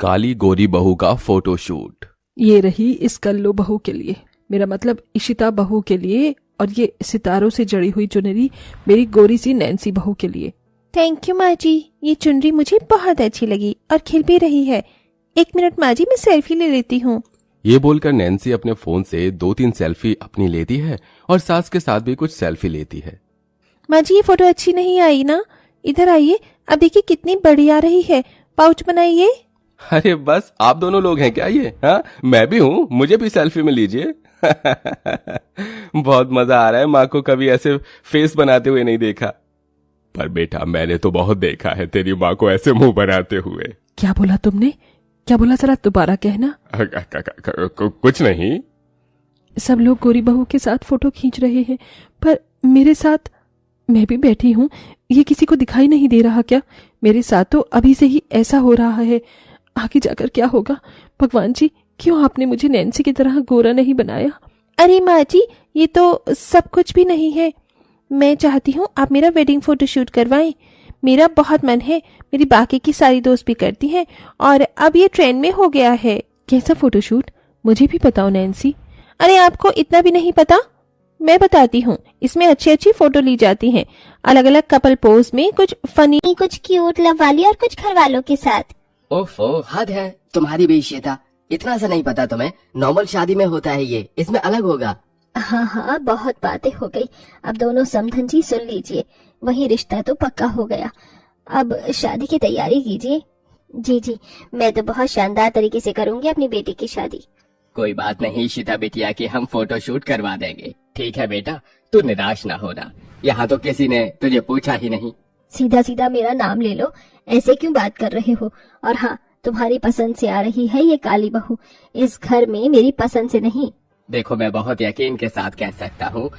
काली गोरी बहू का फोटोशूट। ये रही इस कल्लो बहू के लिए, मेरा मतलब इशिता बहू के लिए, और ये सितारों से जड़ी हुई चुनरी मेरी गोरी सी नैन्सी बहू के लिए। थैंक यू माँ जी, ये चुनरी मुझे बहुत अच्छी लगी और खिल भी रही है। 1 मिनट माँ जी, मैं सेल्फी ले लेती हूँ। ये बोलकर नैन्सी अपने फोन से 2-3 सेल्फी अपनी लेती है और सास के साथ भी कुछ सेल्फी लेती है। माँ जी, ये फोटो अच्छी नहीं आई ना, इधर आइए, अब देखिए कितनी बड़ी आ रही है। पाउच बनाइए। अरे बस आप दोनों लोग हैं क्या ये? हाँ, मैं भी हूँ, मुझे भी सेल्फी में लीजिए। बहुत मजा आ रहा है, माँ को कभी ऐसे फेस बनाते हुए नहीं देखा। पर बेटा मैंने तो बहुत देखा है तेरी माँ को ऐसे मुंह बनाते हुए। क्या बोला तुमने? क्या बोला, जरा दोबारा कहना। कुछ नहीं। सब लोग गोरी बहू के साथ फोटो खींच रहे हैं, पर मेरे साथ मैं भी बैठी हूँ। ये किसी को दिखाई नहीं दे रहा क्या? मेरे साथ तो अभी से ही ऐसा हो रहा है, आगे जाकर क्या होगा? भगवान जी, क्यों आपने मुझे नैन्सी की तरह गोरा नहीं बनाया? अरे माँ जी, ये तो सब कुछ भी नहीं है। मैं चाहती हूँ आप मेरा वेडिंग फोटोशूट करवाएं। मेरा बहुत मन है, मेरी बाकी की सारी दोस्त भी करती हैं और अब ये ट्रेंड में हो गया है। कैसा फोटोशूट? मुझे भी बताओ नैन्सी। अरे आपको इतना भी नहीं पता? मैं बताती हूँ। इसमें अच्छी अच्छी फोटो ली जाती हैं, अलग अलग कपल पोज में, कुछ फनी, कुछ क्यूट लव वाली और कुछ घर वालों के साथ। ओफो, हद है तुम्हारी भी इशिता, इतना सा नहीं पता तुम्हें? नॉर्मल शादी में होता है ये, इसमें अलग होगा। हाँ हाँ, बहुत बातें हो गई। अब दोनों समधन जी सुन लीजिए, वही रिश्ता तो पक्का हो गया। अब शादी की तैयारी कीजिए। जी जी, मैं तो बहुत शानदार तरीके से करूंगी अपनी बेटी की शादी। कोई बात नहीं इशिता बिटिया की हम फोटोशूट करवा देंगे। ठीक है बेटा, तू निराश ना होना। यहाँ तो किसी ने तुझे पूछा ही नहीं। सीधा सीधा मेरा नाम ले लो, ऐसे क्यों बात कर रहे हो? और हाँ, तुम्हारी पसंद से आ रही है ये काली बहू, इस घर में मेरी पसंद से नहीं। देखो, मैं बहुत यकीन के साथ कह सकता हूँ,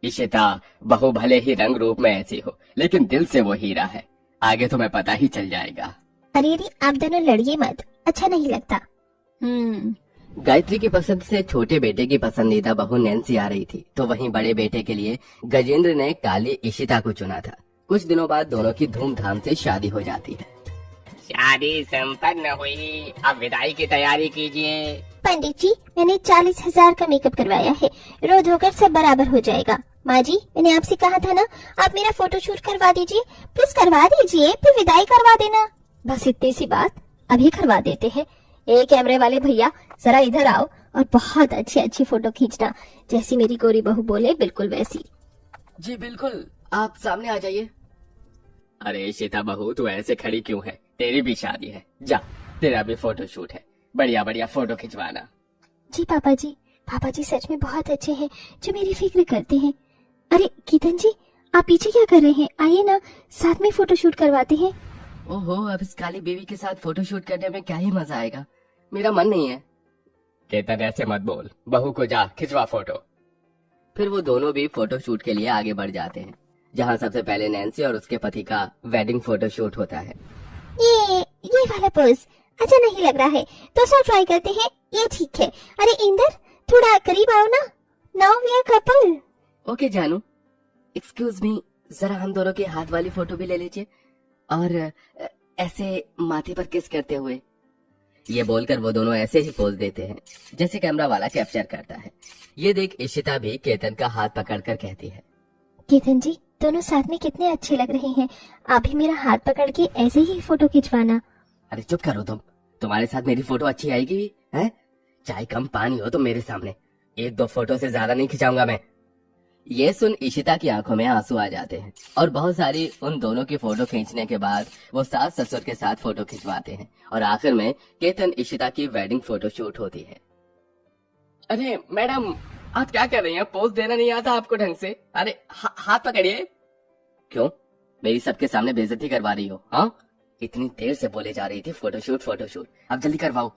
इशिता बहू भले ही रंग रूप में ऐसी हो, लेकिन दिल से वो हीरा है। आगे तुम्हें पता ही चल जाएगा। अरे आप दोनों लड़िए मत, अच्छा नहीं लगता। गायत्री की पसंद से छोटे बेटे की पसंदीदा बहू नैन्सी आ रही थी, तो वहीं बड़े बेटे के लिए गजेंद्र ने काली इशिता को चुना था। कुछ दिनों बाद दोनों की धूमधाम से शादी हो जाती है। शादी संपन्न हुई, अब विदाई की तैयारी कीजिए। पंडित जी, मैंने 40,000 का मेकअप करवाया है, रो धोकर सब बराबर हो जाएगा। माँ जी, मैंने आपसे कहा था ना, आप मेरा फोटोशूट करवा दीजिए, प्लीज करवा दीजिए, फिर विदाई करवा देना। बस इतनी सी बात, अभी करवा देते हैं। ए कैमरे वाले भैया, जरा इधर आओ और बहुत अच्छी अच्छी फोटो खींचना, जैसी मेरी गोरी बहू बोले बिल्कुल वैसी। जी बिल्कुल, आप सामने आ जाइए। अरे सीता बहू, तू ऐसे खड़ी क्यों है? तेरी भी शादी है, जा, तेरा भी फोटोशूट है, बढ़िया बढ़िया फोटो खिंचवाना। जी पापा जी सच में बहुत अच्छे हैं, जो मेरी फिक्र करते हैं। अरे कीर्तन जी, आप पीछे क्या कर रहे हैं? आइए ना, साथ में फोटोशूट करवाते हैं। ओहो, अब इस काली बेबी के साथ फोटोशूट करने में क्या ही मजा आएगा, मेरा मन नहीं है। केतन ऐसे मत बोल, बहू को जा खिंचवा फोटो। फिर वो दोनों भी फोटोशूट के लिए आगे बढ़ जाते हैं, जहाँ सबसे पहले नैन्सी और उसके पति का वेडिंग फोटोशूट होता है। ये वाला पोज अच्छा नहीं लग रहा है, दूसरा ट्राई करते हैं, ये ठीक है। अरे इंदर, थोड़ा करीब आओ ना। Now we are couple. Okay जानू, एक्सक्यूज मी, जरा हम दोनों के हाथ वाली फोटो भी ले लीजिए, और ऐसे माथे पर किस करते हुए। ये बोलकर वो दोनों ऐसे ही पोज देते हैं जैसे कैमरा वाला कैप्चर करता है। ये देख इशिता भी केतन का हाथ पकड़कर कहती है, केतन जी, दोनों साथ में कितने अच्छे लग रहे हैं, आप भी मेरा हाथ पकड़ के ऐसे ही फोटो खिंचवाना। अरे चुप करो तुम, तुम्हारे साथ मेरी फोटो अच्छी आएगी हैं? चाहे कम पानी हो तो मेरे सामने 1-2 फोटो से ज्यादा नहीं खिंचाऊंगा मैं। ये सुन इशिता की आंखों में आंसू आ जाते हैं, और बहुत सारी उन दोनों की फोटो खींचने के बाद वो सास ससुर के साथ फोटो खिंचवाते हैं, और आखिर में केतन इशिता की वेडिंग फोटो शूट होती है। अरे मैडम, आप क्या कर रही हैं? पोज देना नहीं आता आपको ढंग से? अरे हाथ पकड़िए। क्यों, मेरी सबके सामने बेइज्जती करवा रही हो? हाँ, इतनी देर से बोले जा रही थी फोटोशूट, अब जल्दी करवाओ।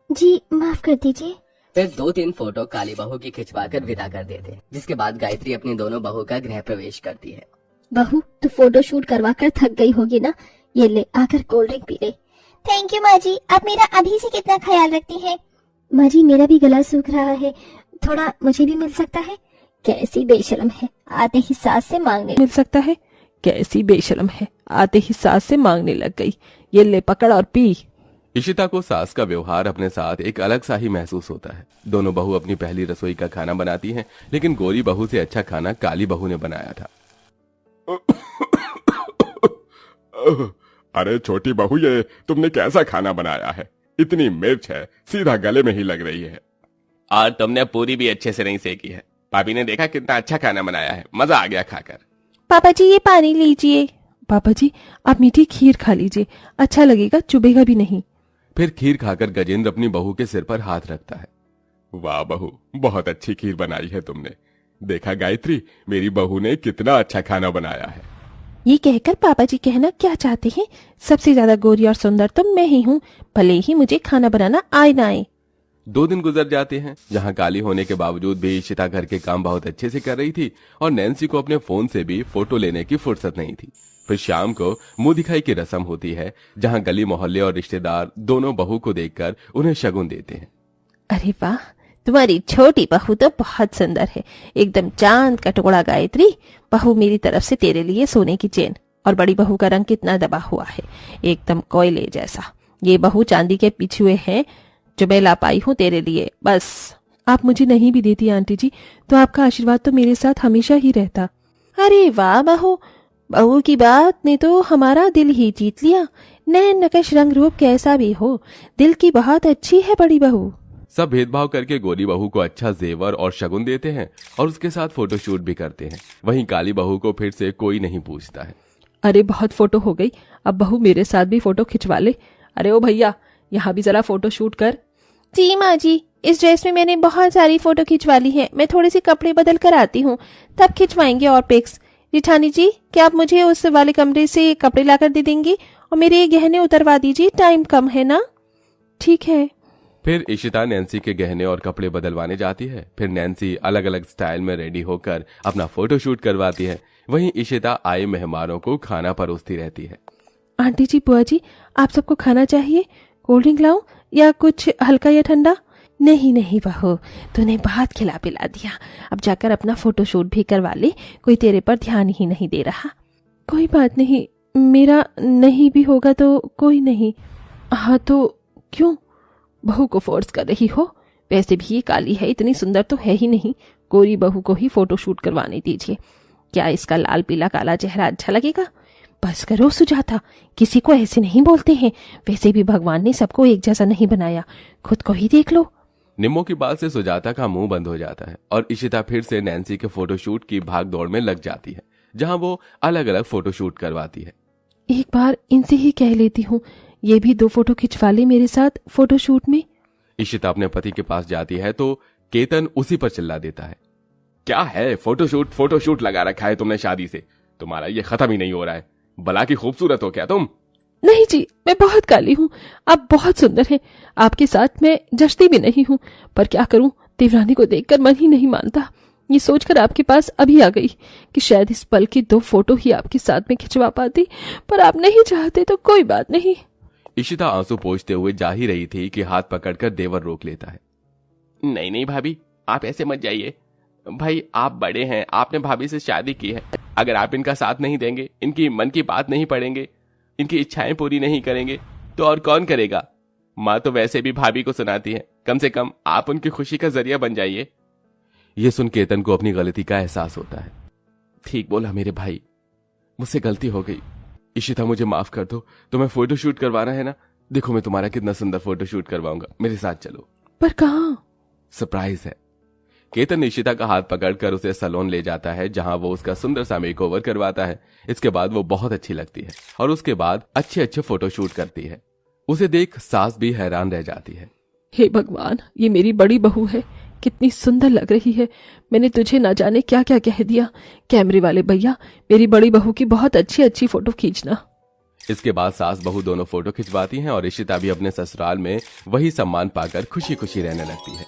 जी माफ कर दीजिए। फिर 2-3 फोटो काली बहू की खिंचवाकर विदा कर देते हैं, जिसके बाद गायत्री अपनी दोनों बहू का गृह प्रवेश करती है। बहू, तू फोटोशूट करवा कर थक गई होगी ना, ये ले आकर कोल्ड ड्रिंक पी ले। थैंक यू माँ जी, आप मेरा अभी से कितना ख्याल रखती हैं। माँ जी, मेरा भी गला सूख रहा है, थोड़ा मुझे भी मिल सकता है? कैसी बेशर्म है, आते ही सास से मांगने मिल सकता है। कैसी बेशर्म है, आते ही सास से मांगने लग गई। ये ले पकड़ और पी। इशिता को सास का व्यवहार अपने साथ एक अलग सा ही महसूस होता है। दोनों बहू अपनी पहली रसोई का खाना बनाती हैं, लेकिन गोरी बहू से अच्छा खाना काली बहू ने बनाया था। अरे छोटी बहू, ये तुमने कैसा खाना बनाया है? इतनी मिर्च है, सीधा गले में ही लग रही है। और तुमने पूरी भी अच्छे से नहीं सेकी है। भाभी ने देखा कितना अच्छा खाना बनाया है, मजा आ गया खाकर। पापा जी ये पानी लीजिए। पापा जी आप मीठी खीर खा लीजिए, अच्छा लगेगा, चुभेगा भी नहीं। फिर खीर खाकर गजेंद्र अपनी बहू के सिर पर हाथ रखता है। वाह बहू, बहुत अच्छी खीर बनाई है तुमने। देखा गायत्री, मेरी बहू ने कितना अच्छा खाना बनाया है। ये कहकर पापा जी कहना क्या चाहते हैं? सबसे ज्यादा गोरी और सुंदर तो मैं ही हूँ, भले ही मुझे खाना बनाना आए ना आए। 2 दिन गुजर जाते हैं, जहां काली होने के बावजूद भी इशिता घर के काम बहुत अच्छे से कर रही थी और नैन्सी को अपने फोन से भी फोटो लेने की फुर्सत नहीं थी। फिर शाम को मुंह दिखाई की रस्म होती है, जहां गली मोहल्ले और रिश्तेदार दोनों बहू को देखकर उन्हें शगुन देते हैं। अरे वाह, तुम्हारी छोटी बहू तो बहुत सुंदर है, एकदम चांद का टुकड़ा गायत्री। बहू मेरी तरफ से तेरे लिए सोने की चेन। और बड़ी बहू का रंग कितना दबा हुआ है, एकदम कोयले जैसा। ये बहू चांदी के पिछुए हैं जो मैं ला पाई हूँ तेरे लिए। बस आप मुझे नहीं भी देती आंटी जी, तो आपका आशीर्वाद तो मेरे साथ हमेशा ही रहता। अरे वाह बहू, बहू की बात ने तो हमारा दिल ही जीत लिया। नैन नकश रंग रूप कैसा भी हो, दिल की बहुत अच्छी है बड़ी बहू। सब भेदभाव करके गोरी बहू को अच्छा जेवर और शगुन देते हैं और उसके साथ फोटोशूट भी करते हैं। वहीं काली बहू को फिर से कोई नहीं पूछता है। अरे बहुत फोटो हो गई, अब बहू मेरे साथ भी फोटो खिंचवा ले। अरे ओ भैया, यहाँ भी जरा फोटो शूट कर। जी माँ जी, इस ड्रेस में मैंने बहुत सारी फोटो खिंचवा ली है, मैं थोड़ी सी कपड़े बदल कर आती हूँ, तब खिंचवाएंगे और पिक्स। रिठानी जी, क्या आप मुझे उस वाले कमरे से कपड़े लाकर दे देंगे और मेरे गहने उतरवा दीजिए, टाइम कम है ना। ठीक है। फिर इशिता नैन्सी के गहने और कपड़े बदलवाने जाती है। फिर नैन्सी अलग अलग स्टाइल में रेडी होकर अपना फोटोशूट करवाती है। वहीं इशिता आए मेहमानों को खाना परोसती रहती है। आंटी जी, बुआ जी, आप सबको खाना चाहिए? कोल्ड ड्रिंक लाऊं या कुछ हल्का या ठंडा? नहीं नहीं बहू, तूने बहुत खिला पिला दिया, अब जाकर अपना फोटोशूट भी करवा ले, कोई तेरे पर ध्यान ही नहीं दे रहा। कोई बात नहीं, मेरा नहीं भी होगा तो कोई नहीं। हाँ तो क्यों बहू को फोर्स कर रही हो? वैसे भी ये काली है, इतनी सुंदर तो है ही नहीं। गोरी बहू को ही फोटोशूट करवाने दीजिए। क्या इसका लाल पीला काला चेहरा अच्छा लगेगा? बस करो सुजाता, किसी को ऐसे नहीं बोलते हैं। वैसे भी भगवान ने सबको एक जैसा नहीं बनाया, खुद को ही देख लो। निम्मो की बात से सुजाता का मुंह बंद हो जाता है और इशिता फिर से नैन्सी के फोटोशूट की भाग दौड़ में लग जाती है, जहां वो अलग अलग फोटोशूट करवाती है। एक बार इनसे ही कह लेती हूँ, ये भी 2 फोटो खिंचवा ले मेरे साथ फोटोशूट में। इशिता अपने पति के पास जाती है तो केतन उसी पर चिल्ला देता है। क्या है, फोटोशूट लगा रखा है तुमने शादी से, तुम्हारा ये खत्म ही नहीं हो रहा है। भला की खूबसूरत हो क्या तुम? नहीं जी, मैं बहुत काली हूँ, आप बहुत सुंदर हैं। आपके साथ मैं जचती भी नहीं हूँ, पर क्या करूँ, देवरानी को देखकर मन ही नहीं मानता। ये सोचकर आपके पास अभी आ गई कि शायद इस पल की 2 फोटो ही आपके साथ में खिंचवा पाती, पर आप नहीं चाहते तो कोई बात नहीं। इशिता आंसू पोंछते हुए जा ही रही थी कि हाथ पकड़कर देवर रोक लेता है। नहीं नहीं भाभी, आप ऐसे मत जाइए। भाई आप बड़े हैं, आपने भाभी से शादी की है, अगर आप इनका साथ नहीं देंगे, इनकी मन की बात नहीं पढ़ेंगे, इनकी इच्छाएं पूरी नहीं करेंगे, तो और कौन करेगा? माँ तो वैसे भी भाभी को सुनाती है, कम से कम आप उनकी खुशी का जरिया बन जाइए। ये सुन केतन को अपनी गलती का एहसास होता है। ठीक बोला मेरे भाई, मुझसे गलती हो गई। इशिता मुझे माफ कर दो, तुम्हें फोटोशूट करवाना है ना? देखो मैं तुम्हारा कितना सुंदर फोटोशूट करवाऊंगा, मेरे साथ चलो। पर कहाँ? सरप्राइज है। केतन इशिता का हाथ पकड़कर उसे सैलून ले जाता है, जहां वो उसका सुंदर सा मेकओवर करवाता है। इसके बाद वो बहुत अच्छी लगती है और उसके बाद अच्छे अच्छे फोटोशूट करती है। उसे देख सास भी हैरान रह जाती है। हे भगवान, ये मेरी बड़ी बहू है, कितनी सुंदर लग रही है। मैंने तुझे ना जाने क्या क्या कह दिया। कैमरे वाले भैया, मेरी बड़ी बहू की बहुत अच्छी अच्छी फोटो खींचना। इसके बाद सास बहू दोनों फोटो खिंचवाती हैं और इशिता भी अपने ससुराल में वही सम्मान पाकर खुशी खुशी रहने लगती है।